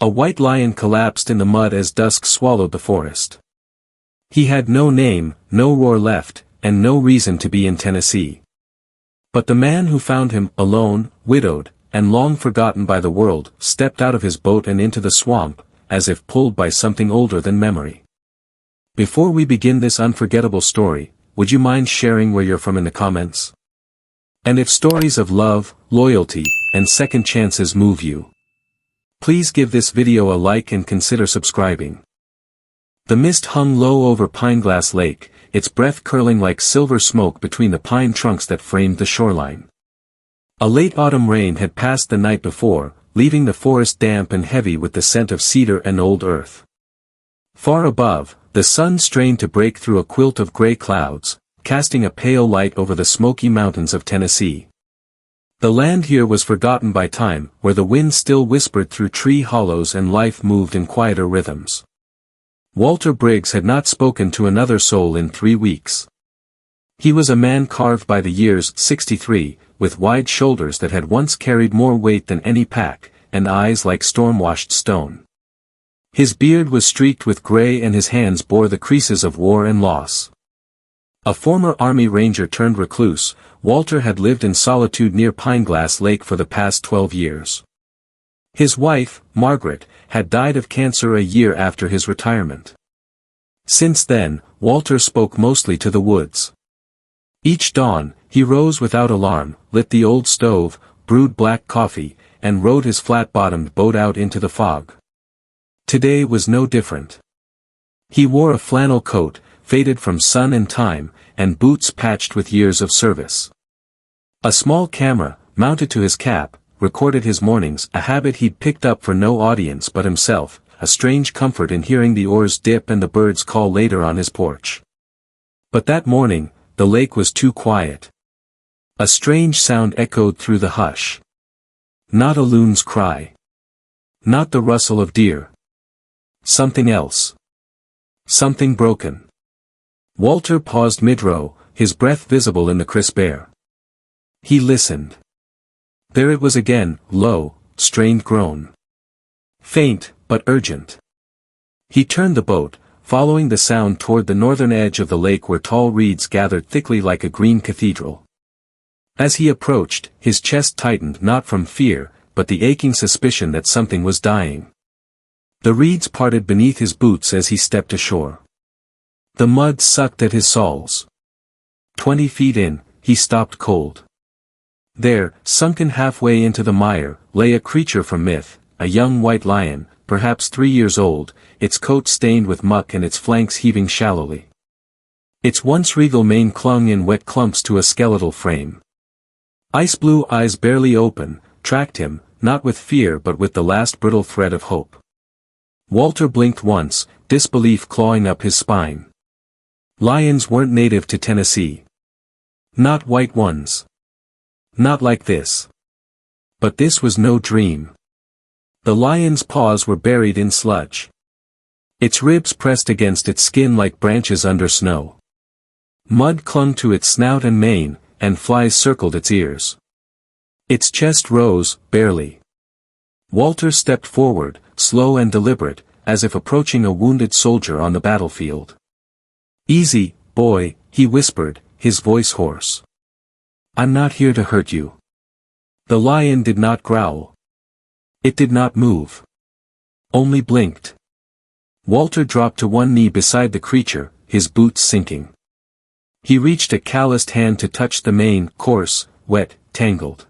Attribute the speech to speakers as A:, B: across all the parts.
A: A white lion collapsed in the mud as dusk swallowed the forest. He had no name, no roar left, and no reason to be in Tennessee. But the man who found him, alone, widowed, and long forgotten by the world, stepped out of his boat and into the swamp, as if pulled by something older than memory. Before we begin this unforgettable story, would you mind sharing where you're from in the comments? And if stories of love, loyalty, and second chances move you, please give this video a like and consider subscribing. The mist hung low over Pineglass Lake, its breath curling like silver smoke between the pine trunks that framed the shoreline. A late autumn rain had passed the night before, leaving the forest damp and heavy with the scent of cedar and old earth. Far above, the sun strained to break through a quilt of gray clouds, casting a pale light over the Smoky Mountains of Tennessee. The land here was forgotten by time, where the wind still whispered through tree hollows and life moved in quieter rhythms. Walter Briggs had not spoken to another soul in 3 weeks. He was a man carved by the years, 63, with wide shoulders that had once carried more weight than any pack, and eyes like storm-washed stone. His beard was streaked with gray and his hands bore the creases of war and loss. A former Army Ranger turned recluse, Walter had lived in solitude near Pineglass Lake for the past 12 years. His wife, Margaret, had died of cancer a year after his retirement. Since then, Walter spoke mostly to the woods. Each dawn, he rose without alarm, lit the old stove, brewed black coffee, and rowed his flat-bottomed boat out into the fog. Today was no different. He wore a flannel coat, faded from sun and time, and boots patched with years of service. A small camera, mounted to his cap, recorded his mornings, a habit he'd picked up for no audience but himself, a strange comfort in hearing the oars dip and the birds call later on his porch. But that morning, the lake was too quiet. A strange sound echoed through the hush. Not a loon's cry. Not the rustle of deer. Something else. Something broken. Walter paused mid-row, his breath visible in the crisp air. He listened. There it was again, low, strained groan. Faint, but urgent. He turned the boat, following the sound toward the northern edge of the lake where tall reeds gathered thickly like a green cathedral. As he approached, his chest tightened not from fear, but the aching suspicion that something was dying. The reeds parted beneath his boots as he stepped ashore. The mud sucked at his soles. 20 feet in, he stopped cold. There, sunken halfway into the mire, lay a creature from myth, a young white lion, perhaps 3 years old, its coat stained with muck and its flanks heaving shallowly. Its once regal mane clung in wet clumps to a skeletal frame. Ice-blue eyes barely open, tracked him, not with fear but with the last brittle thread of hope. Walter blinked once, disbelief clawing up his spine. Lions weren't native to Tennessee. Not white ones. Not like this. But this was no dream. The lion's paws were buried in sludge. Its ribs pressed against its skin like branches under snow. Mud clung to its snout and mane, and flies circled its ears. Its chest rose, barely. Walter stepped forward, slow and deliberate, as if approaching a wounded soldier on the battlefield. "Easy, boy," he whispered, his voice hoarse. "I'm not here to hurt you." The lion did not growl. It did not move. Only blinked. Walter dropped to one knee beside the creature, his boots sinking. He reached a calloused hand to touch the mane, coarse, wet, tangled.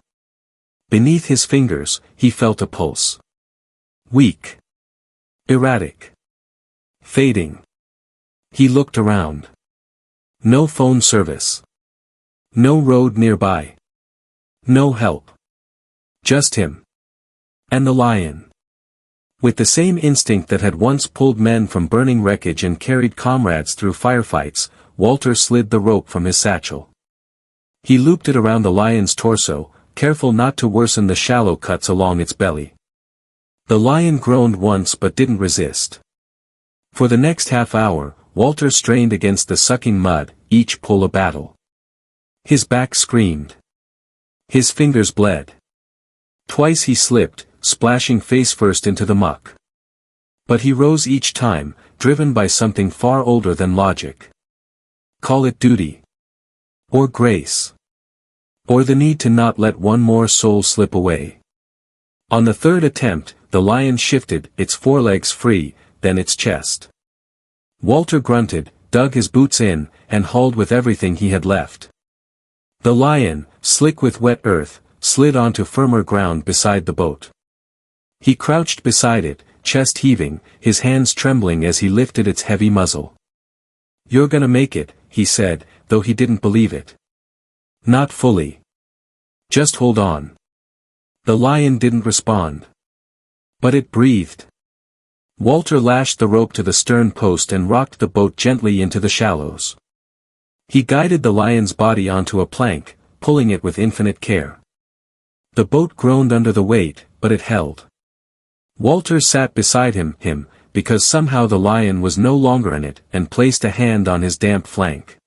A: Beneath his fingers, he felt a pulse. Weak. Erratic. Fading. He looked around. No phone service. No road nearby. No help. Just him. And the lion. With the same instinct that had once pulled men from burning wreckage and carried comrades through firefights, Walter slid the rope from his satchel. He looped it around the lion's torso, careful not to worsen the shallow cuts along its belly. The lion groaned once but didn't resist. For the next half hour, Walter strained against the sucking mud, each pull a battle. His back screamed. His fingers bled. Twice he slipped, splashing face first into the muck. But he rose each time, driven by something far older than logic. Call it duty. Or grace. Or the need to not let one more soul slip away. On the third attempt, the lion shifted, its forelegs free, then its chest. Walter grunted, dug his boots in, and hauled with everything he had left. The lion, slick with wet earth, slid onto firmer ground beside the boat. He crouched beside it, chest heaving, his hands trembling as he lifted its heavy muzzle. "You're gonna make it," he said, though he didn't believe it. "Not fully. Just hold on." The lion didn't respond. But it breathed. Walter lashed the rope to the stern post and rocked the boat gently into the shallows. He guided the lion's body onto a plank, pulling it with infinite care. The boat groaned under the weight, but it held. Walter sat beside him, because somehow the lion was no longer in it, and placed a hand on his damp flank.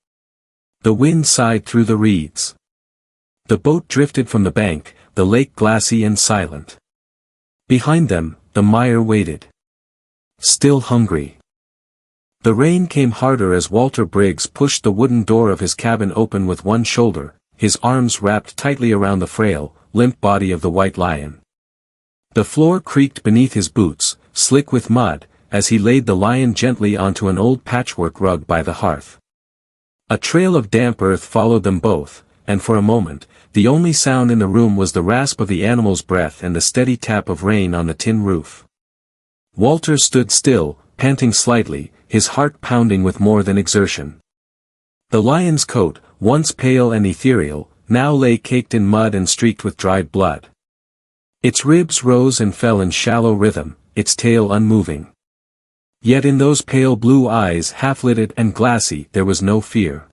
A: The wind sighed through the reeds. The boat drifted from the bank, the lake glassy and silent. Behind them, the mire waited. Still hungry. The rain came harder as Walter Briggs pushed the wooden door of his cabin open with one shoulder, his arms wrapped tightly around the frail, limp body of the white lion. The floor creaked beneath his boots, slick with mud, as he laid the lion gently onto an old patchwork rug by the hearth. A trail of damp earth followed them both, and for a moment, the only sound in the room was the rasp of the animal's breath and the steady tap of rain on the tin roof. Walter stood still, panting slightly, his heart pounding with more than exertion. The lion's coat, once pale and ethereal, now lay caked in mud and streaked with dried blood. Its ribs rose and fell in shallow rhythm, its tail unmoving. Yet in those pale blue eyes, half-lidded and glassy, there was no fear.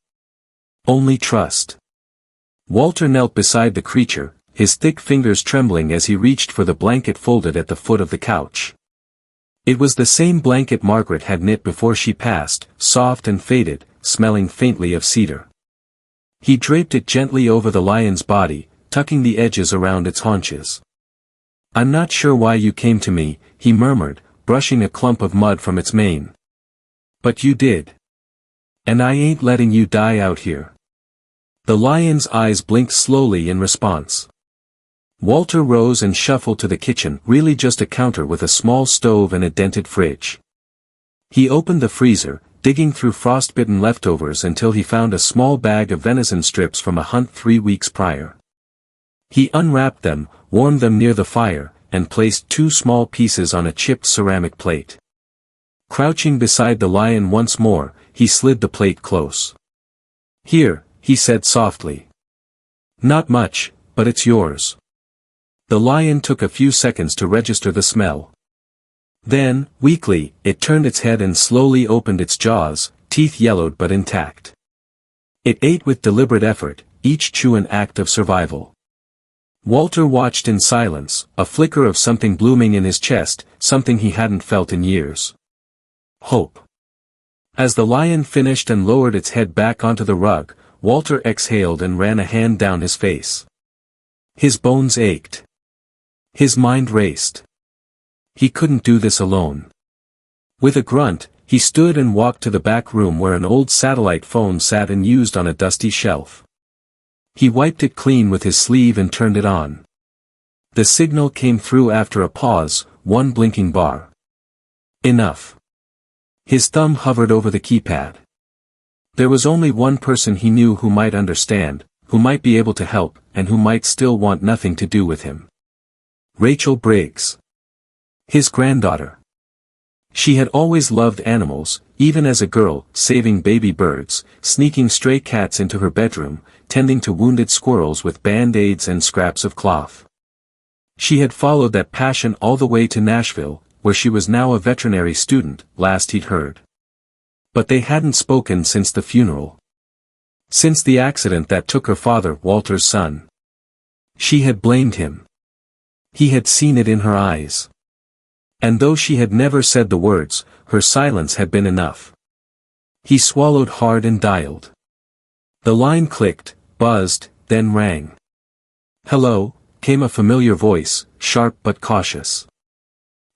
A: Only trust. Walter knelt beside the creature, his thick fingers trembling as he reached for the blanket folded at the foot of the couch. It was the same blanket Margaret had knit before she passed, soft and faded, smelling faintly of cedar. He draped it gently over the lion's body, tucking the edges around its haunches. "I'm not sure why you came to me," he murmured, brushing a clump of mud from its mane. "But you did. And I ain't letting you die out here." The lion's eyes blinked slowly in response. Walter rose and shuffled to the kitchen, really just a counter with a small stove and a dented fridge. He opened the freezer, digging through frostbitten leftovers until he found a small bag of venison strips from a hunt 3 weeks prior. He unwrapped them, warmed them near the fire, and placed 2 small pieces on a chipped ceramic plate. Crouching beside the lion once more, he slid the plate close. "Here," he said softly. "Not much, but it's yours." The lion took a few seconds to register the smell. Then, weakly, it turned its head and slowly opened its jaws, teeth yellowed but intact. It ate with deliberate effort, each chew an act of survival. Walter watched in silence, a flicker of something blooming in his chest, something he hadn't felt in years. Hope. As the lion finished and lowered its head back onto the rug, Walter exhaled and ran a hand down his face. His bones ached. His mind raced. He couldn't do this alone. With a grunt, he stood and walked to the back room where an old satellite phone sat unused on a dusty shelf. He wiped it clean with his sleeve and turned it on. The signal came through after a pause, one blinking bar. Enough. His thumb hovered over the keypad. There was only one person he knew who might understand, who might be able to help, and who might still want nothing to do with him. Rachel Briggs. His granddaughter. She had always loved animals, even as a girl, saving baby birds, sneaking stray cats into her bedroom, tending to wounded squirrels with band-aids and scraps of cloth. She had followed that passion all the way to Nashville, where she was now a veterinary student, last he'd heard. But they hadn't spoken since the funeral. Since the accident that took her father, Walter's son. She had blamed him. He had seen it in her eyes. And though she had never said the words, her silence had been enough. He swallowed hard and dialed. The line clicked, buzzed, then rang. "Hello," came a familiar voice, sharp but cautious.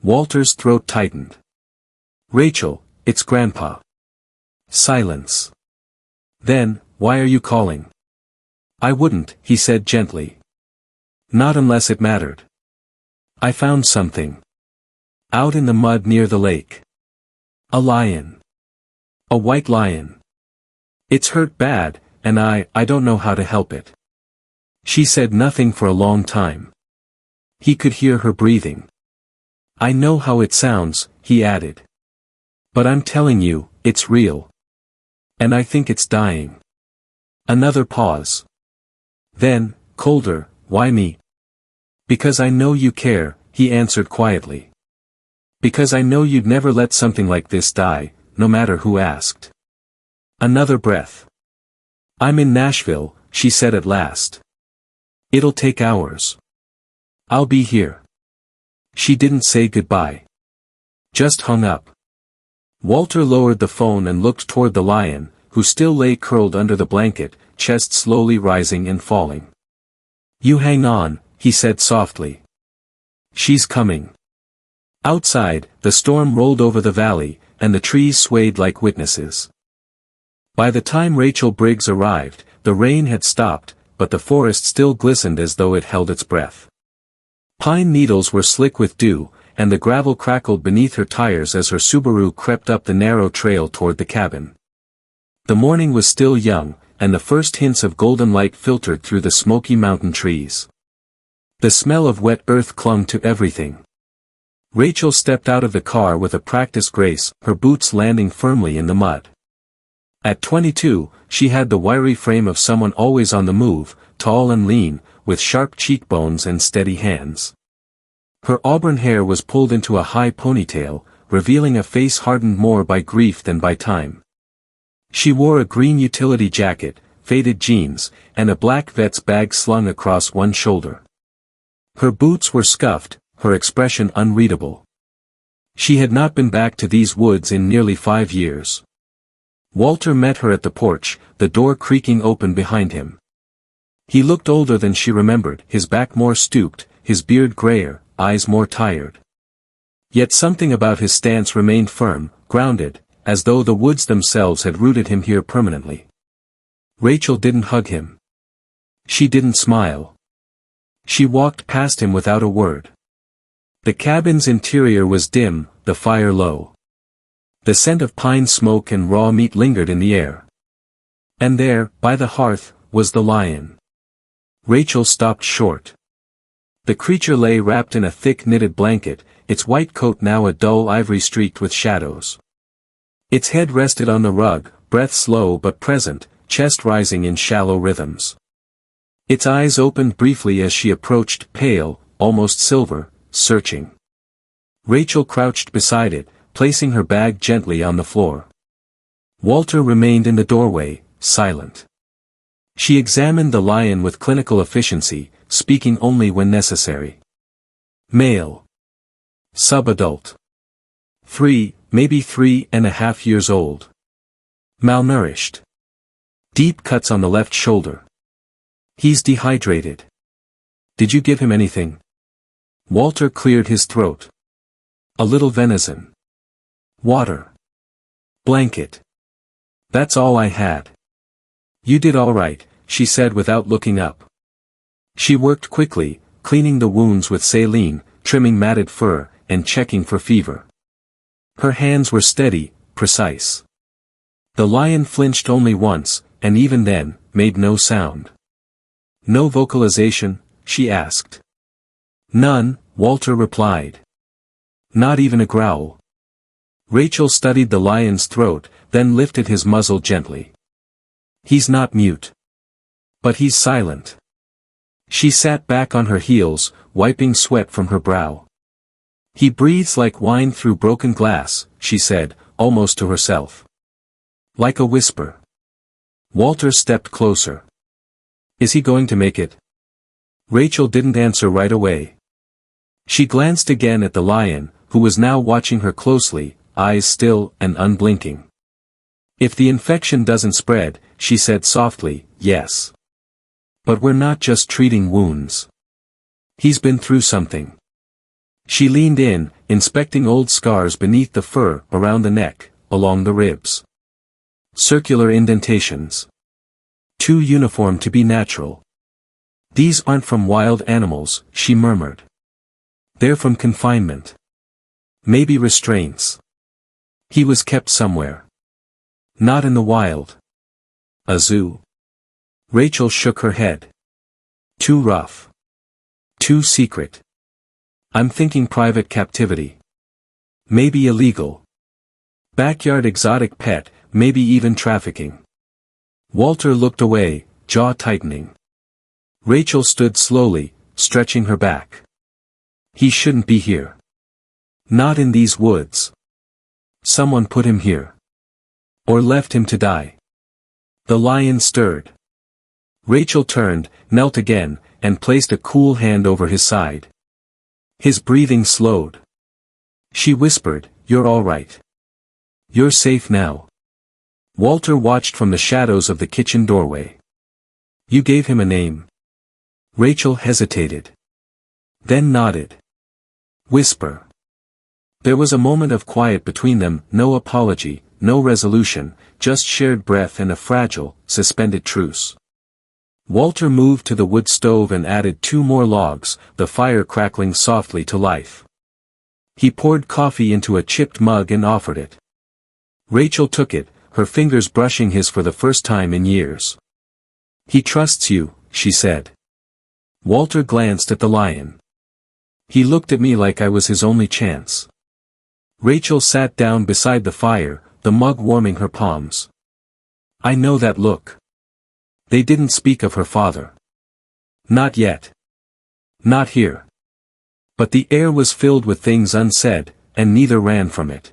A: Walter's throat tightened. Rachel, it's Grandpa. Silence. Then, why are you calling? I wouldn't, he said gently. Not unless it mattered. I found something. Out in the mud near the lake. A lion. A white lion. It's hurt bad, and I don't know how to help it. She said nothing for a long time. He could hear her breathing. I know how it sounds, he added. But I'm telling you, it's real. And I think it's dying. Another pause. Then, colder, why me? Because I know you care, he answered quietly. Because I know you'd never let something like this die, no matter who asked. Another breath. I'm in Nashville, she said at last. It'll take hours. I'll be here. She didn't say goodbye. Just hung up. Walter lowered the phone and looked toward the lion, who still lay curled under the blanket, chest slowly rising and falling. You hang on, he said softly. She's coming. Outside, the storm rolled over the valley, and the trees swayed like witnesses. By the time Rachel Briggs arrived, the rain had stopped, but the forest still glistened as though it held its breath. Pine needles were slick with dew, and the gravel crackled beneath her tires as her Subaru crept up the narrow trail toward the cabin. The morning was still young, and the first hints of golden light filtered through the smoky mountain trees. The smell of wet earth clung to everything. Rachel stepped out of the car with a practiced grace, her boots landing firmly in the mud. At 22, she had the wiry frame of someone always on the move, tall and lean, with sharp cheekbones and steady hands. Her auburn hair was pulled into a high ponytail, revealing a face hardened more by grief than by time. She wore a green utility jacket, faded jeans, and a black vet's bag slung across one shoulder. Her boots were scuffed, her expression unreadable. She had not been back to these woods in nearly 5 years. Walter met her at the porch, the door creaking open behind him. He looked older than she remembered, his back more stooped, his beard grayer, eyes more tired. Yet something about his stance remained firm, grounded, as though the woods themselves had rooted him here permanently. Rachel didn't hug him. She didn't smile. She walked past him without a word. The cabin's interior was dim, the fire low. The scent of pine smoke and raw meat lingered in the air. And there, by the hearth, was the lion. Rachel stopped short. The creature lay wrapped in a thick knitted blanket, its white coat now a dull ivory streaked with shadows. Its head rested on the rug, breath slow but present, chest rising in shallow rhythms. Its eyes opened briefly as she approached, pale, almost silver, searching. Rachel crouched beside it, placing her bag gently on the floor. Walter remained in the doorway, silent. She examined the lion with clinical efficiency, speaking only when necessary. Male. Subadult. 3, maybe 3.5 years old. Malnourished. Deep cuts on the left shoulder. He's dehydrated. Did you give him anything? Walter cleared his throat. A little venison. Water. Blanket. That's all I had. You did all right, she said without looking up. She worked quickly, cleaning the wounds with saline, trimming matted fur, and checking for fever. Her hands were steady, precise. The lion flinched only once, and even then, made no sound. No vocalization, she asked. None, Walter replied. Not even a growl. Rachel studied the lion's throat, then lifted his muzzle gently. He's not mute. But he's silent. She sat back on her heels, wiping sweat from her brow. He breathes like wine through broken glass, she said, almost to herself. Like a whisper. Walter stepped closer. Is he going to make it? Rachel didn't answer right away. She glanced again at the lion, who was now watching her closely, eyes still and unblinking. If the infection doesn't spread, she said softly, yes. But we're not just treating wounds. He's been through something. She leaned in, inspecting old scars beneath the fur, around the neck, along the ribs. Circular indentations. Too uniform to be natural. These aren't from wild animals, she murmured. They're from confinement. Maybe restraints. He was kept somewhere. Not in the wild. A zoo. Rachel shook her head. Too rough. Too secret. I'm thinking private captivity. Maybe illegal. Backyard exotic pet, maybe even trafficking. Walter looked away, jaw tightening. Rachel stood slowly, stretching her back. He shouldn't be here. Not in these woods. Someone put him here. Or left him to die. The lion stirred. Rachel turned, knelt again, and placed a cool hand over his side. His breathing slowed. She whispered, "You're all right. You're safe now." Walter watched from the shadows of the kitchen doorway. "You gave him a name?" Rachel hesitated. Then nodded. Whisper. There was a moment of quiet between them, no apology, no resolution, just shared breath and a fragile, suspended truce. Walter moved to the wood stove and added 2 more logs, the fire crackling softly to life. He poured coffee into a chipped mug and offered it. Rachel took it, her fingers brushing his for the first time in years. "He trusts you," she said. Walter glanced at the lion. "He looked at me like I was his only chance." Rachel sat down beside the fire, the mug warming her palms. "I know that look." They didn't speak of her father. Not yet. Not here. But the air was filled with things unsaid, and neither ran from it.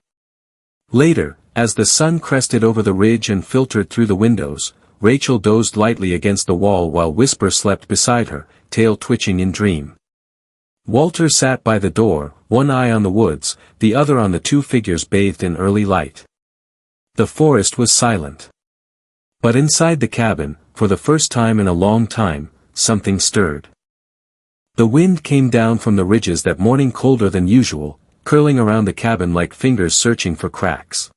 A: Later, as the sun crested over the ridge and filtered through the windows, Rachel dozed lightly against the wall while Whisper slept beside her, tail twitching in dream. Walter sat by the door, one eye on the woods, the other on the 2 figures bathed in early light. The forest was silent. But inside the cabin, for the first time in a long time, something stirred. The wind came down from the ridges that morning colder than usual, curling around the cabin like fingers searching for cracks.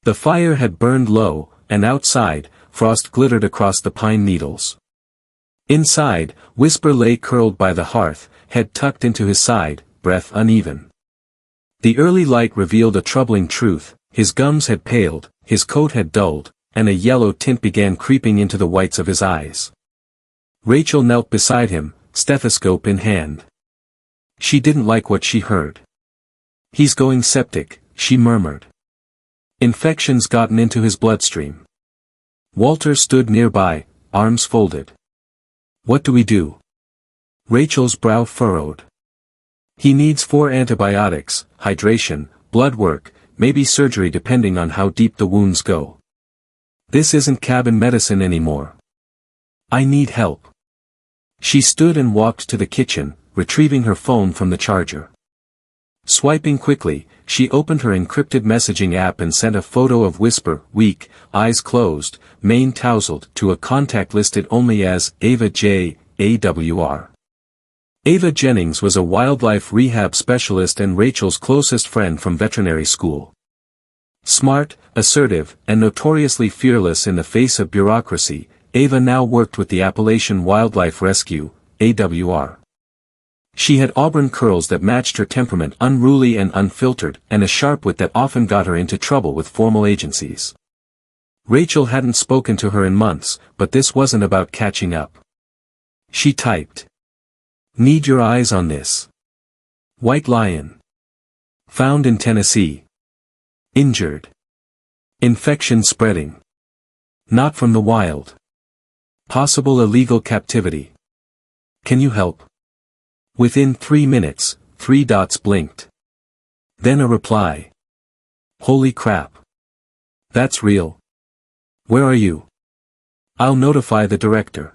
A: The fire had burned low, and outside, frost glittered across the pine needles. Inside, Whisper lay curled by the hearth, head tucked into his side, breath uneven. The early light revealed a troubling truth: his gums had paled, his coat had dulled, and a yellow tint began creeping into the whites of his eyes. Rachel knelt beside him, stethoscope in hand. She didn't like what she heard. "He's going septic," she murmured. "Infection's gotten into his bloodstream." Walter stood nearby, arms folded. "What do we do?" Rachel's brow furrowed. "He needs 4 antibiotics, hydration, blood work, maybe surgery depending on how deep the wounds go. This isn't cabin medicine anymore. I need help." She stood and walked to the kitchen, retrieving her phone from the charger. Swiping quickly, she opened her encrypted messaging app and sent a photo of Whisper, weak, eyes closed, mane tousled, to a contact listed only as Ava J. AWR. Ava Jennings was a wildlife rehab specialist and Rachel's closest friend from veterinary school. Smart, assertive, and notoriously fearless in the face of bureaucracy, Ava now worked with the Appalachian Wildlife Rescue, AWR. She had auburn curls that matched her temperament, unruly and unfiltered, and a sharp wit that often got her into trouble with formal agencies. Rachel hadn't spoken to her in months, but this wasn't about catching up. She typed. "Need your eyes on this. White lion. Found in Tennessee. Injured. Infection spreading. Not from the wild. Possible illegal captivity. Can you help?" Within 3 minutes, 3 dots blinked. Then a reply. "Holy crap. That's real. Where are you? I'll notify the director.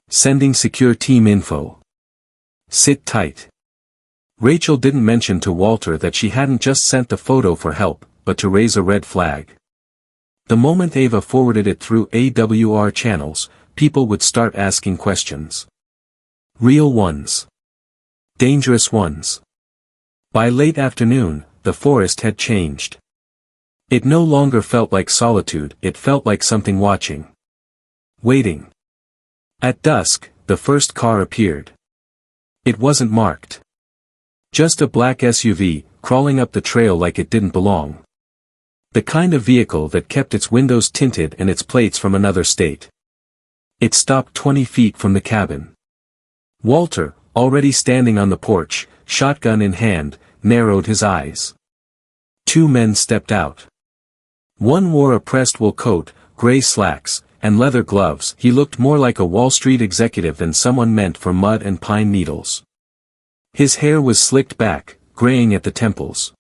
A: Sending secure team info. Sit tight." Rachel didn't mention to Walter that she hadn't just sent the photo for help, but to raise a red flag. The moment Ava forwarded it through AWR channels, people would start asking questions. Real ones. Dangerous ones. By late afternoon, the forest had changed. It no longer felt like solitude, it felt like something watching. Waiting. At dusk, the first car appeared. It wasn't marked. Just a black SUV, crawling up the trail like it didn't belong. The kind of vehicle that kept its windows tinted and its plates from another state. It stopped 20 feet from the cabin. Walter, already standing on the porch, shotgun in hand, narrowed his eyes. Two men stepped out. One wore a pressed wool coat, gray slacks, and leather gloves. He looked more like a Wall Street executive than someone meant for mud and pine needles. His hair was slicked back, graying at the temples.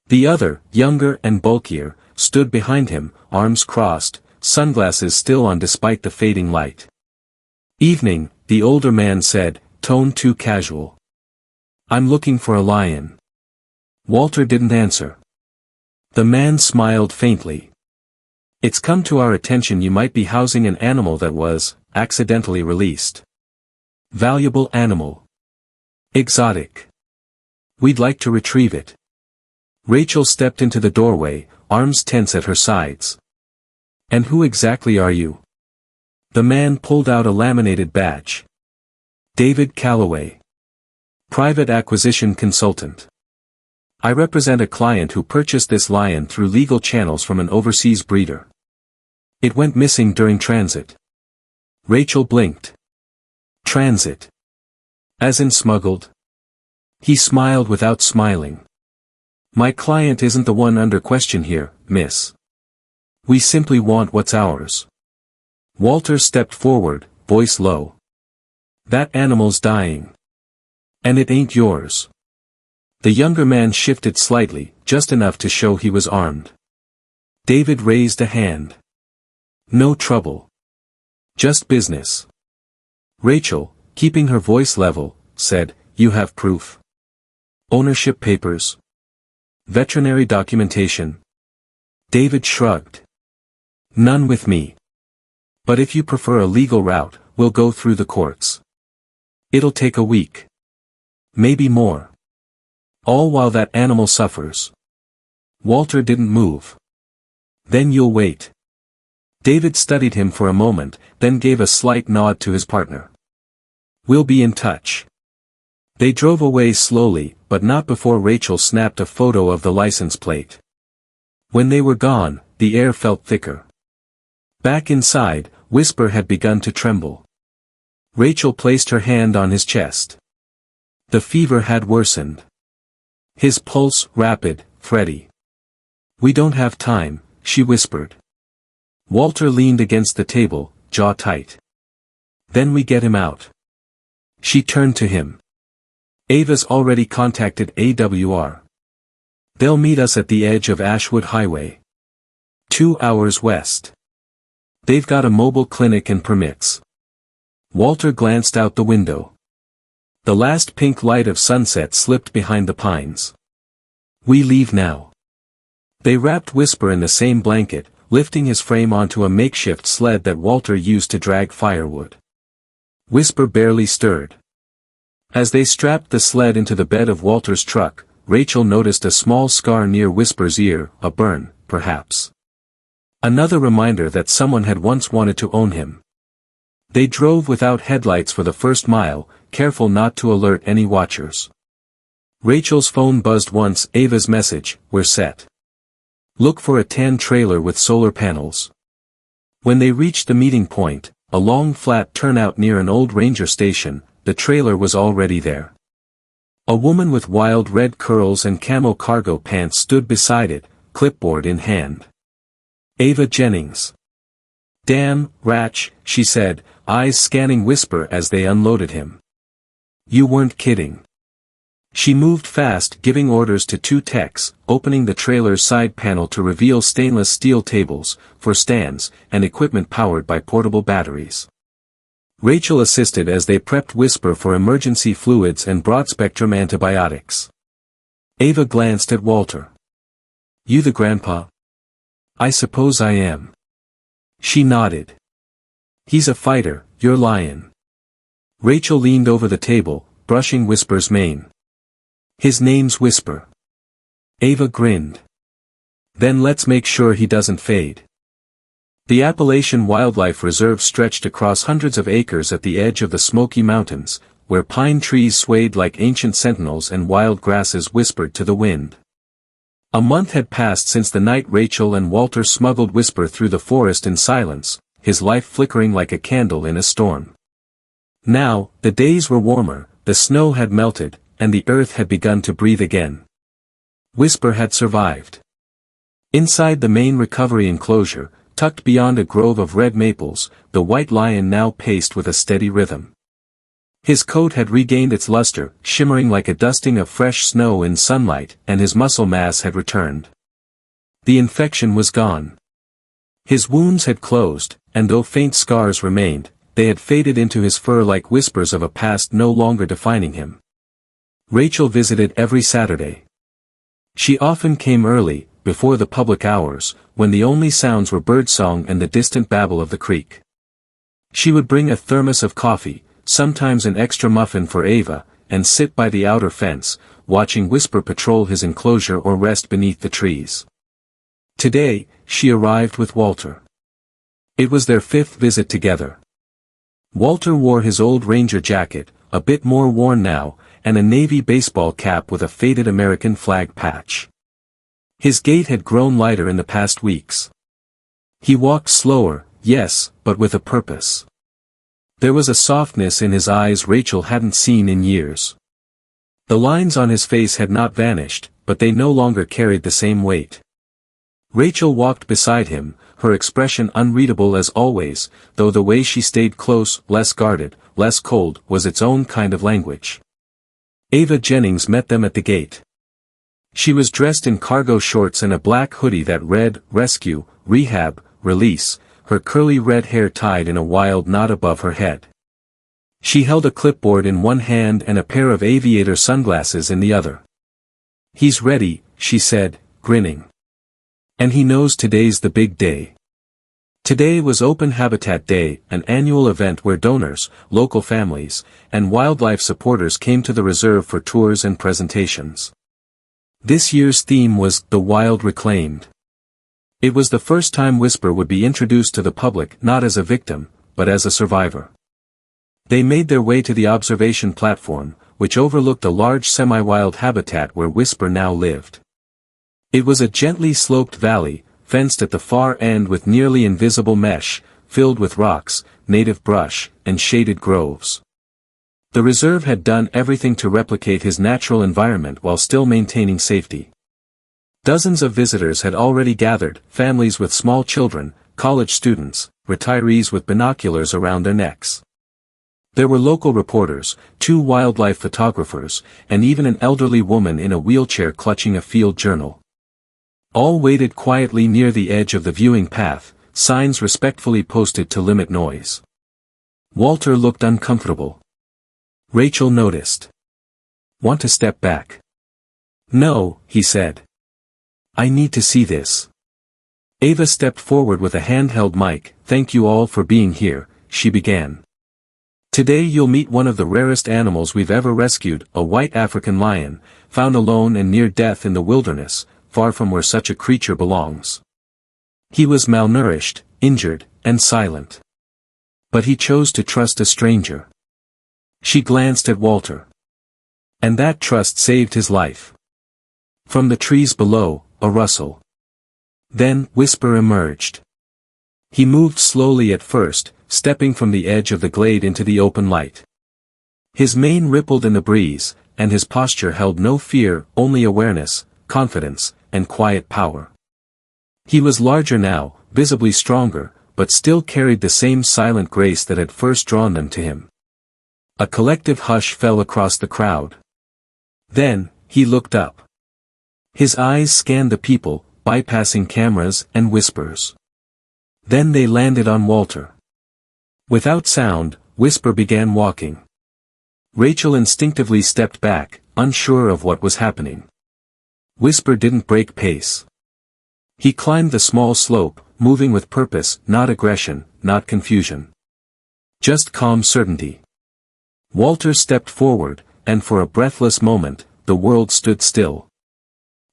A: The other, younger and bulkier, stood behind him, arms crossed, sunglasses still on despite the fading light. "Evening," the older man said, tone too casual. "I'm looking for a lion." Walter didn't answer. The man smiled faintly. "It's come to our attention you might be housing an animal that was, accidentally released. Valuable animal. Exotic. We'd like to retrieve it." Rachel stepped into the doorway, arms tense at her sides. "And who exactly are you?" The man pulled out a laminated badge. "David Calloway. Private acquisition consultant. I represent a client who purchased this lion through legal channels from an overseas breeder. It went missing during transit." Rachel blinked. "Transit? As in smuggled?" He smiled without smiling. "My client isn't the one under question here, miss. We simply want what's ours." Walter stepped forward, voice low. "That animal's dying. And it ain't yours." The younger man shifted slightly, just enough to show he was armed. David raised a hand. "No trouble. Just business." Rachel, keeping her voice level, said, "You have proof? Ownership papers? Veterinary documentation?" David shrugged. "None with me. But if you prefer a legal route, we'll go through the courts. It'll take a week. Maybe more. All while that animal suffers." Walter didn't move. "Then you'll wait." David studied him for a moment, then gave a slight nod to his partner. "We'll be in touch." They drove away slowly, but not before Rachel snapped a photo of the license plate. When they were gone, the air felt thicker. Back inside, Whisper had begun to tremble. Rachel placed her hand on his chest. The fever had worsened. His pulse rapid, fretty. "We don't have time," she whispered. Walter leaned against the table, jaw tight. "Then we get him out." She turned to him. "Ava's already contacted AWR. They'll meet us at the edge of Ashwood Highway. 2 hours west. They've got a mobile clinic and permits." Walter glanced out the window. The last pink light of sunset slipped behind the pines. "We leave now." They wrapped Whisper in the same blanket, lifting his frame onto a makeshift sled that Walter used to drag firewood. Whisper barely stirred. As they strapped the sled into the bed of Walter's truck, Rachel noticed a small scar near Whisper's ear, a burn, perhaps. Another reminder that someone had once wanted to own him. They drove without headlights for the first mile, careful not to alert any watchers. Rachel's phone buzzed once. Ava's message, "We're set. Look for a tan trailer with solar panels." When they reached the meeting point, a long flat turnout near an old ranger station, the trailer was already there. A woman with wild red curls and camo cargo pants stood beside it, clipboard in hand. "Ava Jennings." "Damn, Ratch," she said, eyes scanning Whisper as they unloaded him. "You weren't kidding." She moved fast, giving orders to 2 techs, opening the trailer's side panel to reveal stainless steel tables, for stands, and equipment powered by portable batteries. Rachel assisted as they prepped Whisper for emergency fluids and broad-spectrum antibiotics. Ava glanced at Walter. "You the grandpa?" "I suppose I am." She nodded. "He's a fighter, your lion." Rachel leaned over the table, brushing Whisper's mane. His name's Whisper. Ava grinned. Then let's make sure he doesn't fade. The Appalachian Wildlife Reserve stretched across hundreds of acres at the edge of the Smoky Mountains, where pine trees swayed like ancient sentinels and wild grasses whispered to the wind. A month had passed since the night Rachel and Walter smuggled Whisper through the forest in silence, his life flickering like a candle in a storm. Now, the days were warmer, the snow had melted, and the earth had begun to breathe again. Whisper had survived. Inside the main recovery enclosure, tucked beyond a grove of red maples, the white lion now paced with a steady rhythm. His coat had regained its luster, shimmering like a dusting of fresh snow in sunlight, and his muscle mass had returned. The infection was gone. His wounds had closed, and though faint scars remained, they had faded into his fur like whispers of a past no longer defining him. Rachel visited every Saturday. She often came early, before the public hours, when the only sounds were birdsong and the distant babble of the creek. She would bring a thermos of coffee, sometimes an extra muffin for Ava, and sit by the outer fence, watching Whisper patrol his enclosure or rest beneath the trees. Today, she arrived with Walter. It was their 5th visit together. Walter wore his old Ranger jacket, a bit more worn now, and a navy baseball cap with a faded American flag patch. His gait had grown lighter in the past weeks. He walked slower, yes, but with a purpose. There was a softness in his eyes Rachel hadn't seen in years. The lines on his face had not vanished, but they no longer carried the same weight. Rachel walked beside him, her expression unreadable as always, though the way she stayed close, less guarded, less cold, was its own kind of language. Ava Jennings met them at the gate. She was dressed in cargo shorts and a black hoodie that read, "Rescue, Rehab, Release," her curly red hair tied in a wild knot above her head. She held a clipboard in one hand and a pair of aviator sunglasses in the other. "He's ready," she said, grinning. "And he knows today's the big day." Today was Open Habitat Day, an annual event where donors, local families, and wildlife supporters came to the reserve for tours and presentations. This year's theme was "The Wild Reclaimed." It was the first time Whisper would be introduced to the public not as a victim, but as a survivor. They made their way to the observation platform, which overlooked a large semi-wild habitat where Whisper now lived. It was a gently sloped valley, fenced at the far end with nearly invisible mesh, filled with rocks, native brush, and shaded groves. The reserve had done everything to replicate his natural environment while still maintaining safety. Dozens of visitors had already gathered, families with small children, college students, retirees with binoculars around their necks. There were local reporters, 2 wildlife photographers, and even an elderly woman in a wheelchair clutching a field journal. All waited quietly near the edge of the viewing path, signs respectfully posted to limit noise. Walter looked uncomfortable. Rachel noticed. "Want to step back?" "No," he said. "I need to see this." Ava stepped forward with a handheld mic. "Thank you all for being here," she began. "Today you'll meet one of the rarest animals we've ever rescued, a white African lion, found alone and near death in the wilderness, far from where such a creature belongs. He was malnourished, injured, and silent. But he chose to trust a stranger." She glanced at Walter. "And that trust saved his life." From the trees below, a rustle. Then Whisper emerged. He moved slowly at first, stepping from the edge of the glade into the open light. His mane rippled in the breeze, and his posture held no fear, only awareness, confidence, and quiet power. He was larger now, visibly stronger, but still carried the same silent grace that had first drawn them to him. A collective hush fell across the crowd. Then, he looked up. His eyes scanned the people, bypassing cameras and whispers. Then they landed on Walter. Without sound, Whisper began walking. Rachel instinctively stepped back, unsure of what was happening. Whisper didn't break pace. He climbed the small slope, moving with purpose, not aggression, not confusion. Just calm certainty. Walter stepped forward, and for a breathless moment, the world stood still.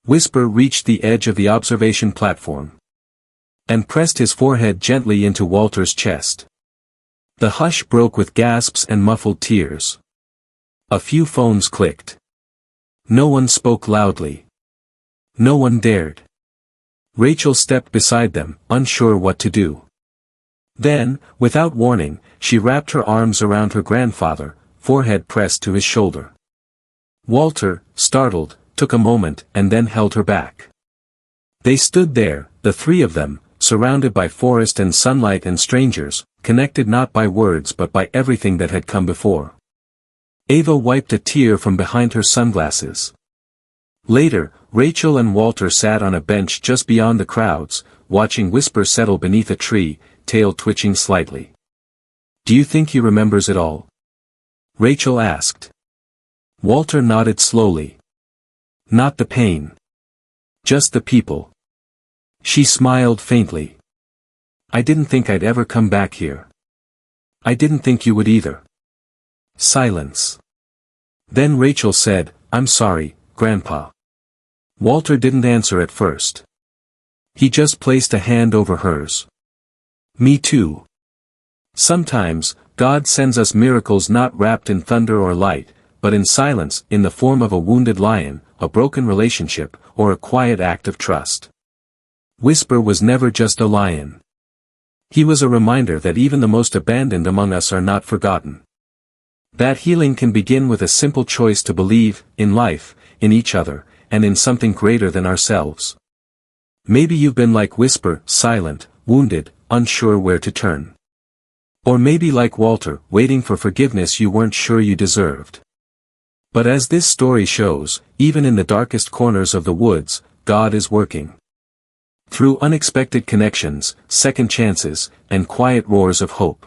A: Whisper reached the edge of the observation platform and pressed his forehead gently into Walter's chest. The hush broke with gasps and muffled tears. A few phones clicked. No one spoke loudly. No one dared. Rachel stepped beside them, unsure what to do. Then, without warning, she wrapped her arms around her grandfather, forehead pressed to his shoulder. Walter, startled, took a moment and then held her back. They stood there, the three of them, surrounded by forest and sunlight and strangers, connected not by words but by everything that had come before. Ava wiped a tear from behind her sunglasses. Later, Rachel and Walter sat on a bench just beyond the crowds, watching Whisper settle beneath a tree, tail twitching slightly. "Do you think he remembers it all?" Rachel asked. Walter nodded slowly. "Not the pain. Just the people." She smiled faintly. "I didn't think I'd ever come back here. I didn't think you would either." Silence. Then Rachel said, "I'm sorry, Grandpa." Walter didn't answer at first. He just placed a hand over hers. "Me too. Sometimes, God sends us miracles not wrapped in thunder or light, but in silence, in the form of a wounded lion, a broken relationship, or a quiet act of trust." Whisper was never just a lion. He was a reminder that even the most abandoned among us are not forgotten. That healing can begin with a simple choice to believe, in life, in each other, and in something greater than ourselves. Maybe you've been like Whisper, silent, wounded, unsure where to turn. Or maybe like Walter, waiting for forgiveness you weren't sure you deserved. But as this story shows, even in the darkest corners of the woods, God is working. Through unexpected connections, second chances, and quiet roars of hope.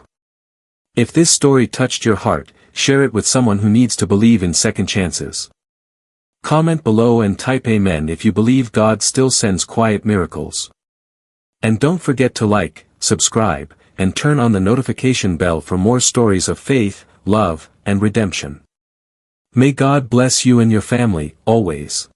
A: If this story touched your heart, share it with someone who needs to believe in second chances. Comment below and type Amen if you believe God still sends quiet miracles. And don't forget to like, subscribe, and turn on the notification bell for more stories of faith, love, and redemption. May God bless you and your family, always.